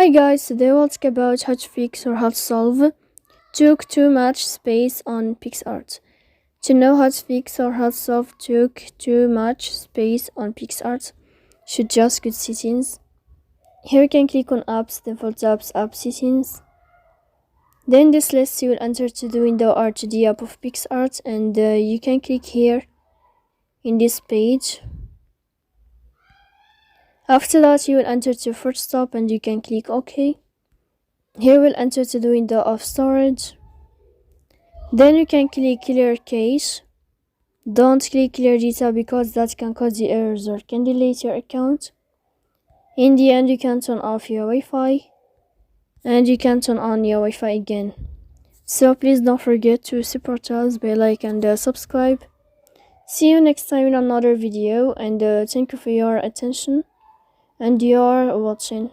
Hi guys, today we'll talk about how to fix or how to solve took too much space on Picsart. To know how to fix or how to solve took too much space on Picsart, should just go to settings. Here you can click on apps, default apps, app settings. Then this list you will enter to the window or to the app of Picsart, and you can click here in this page. After that, you will enter to first stop and you can click OK. Here we'll enter to the window of storage. Then you can click clear cache. Don't click clear data because that can cause the errors or can delete your account. In the end, you can turn off your Wi-Fi and you can turn on your Wi-Fi again. So please don't forget to support us by like and subscribe. See you next time in another video, and thank you for your attention and your watching.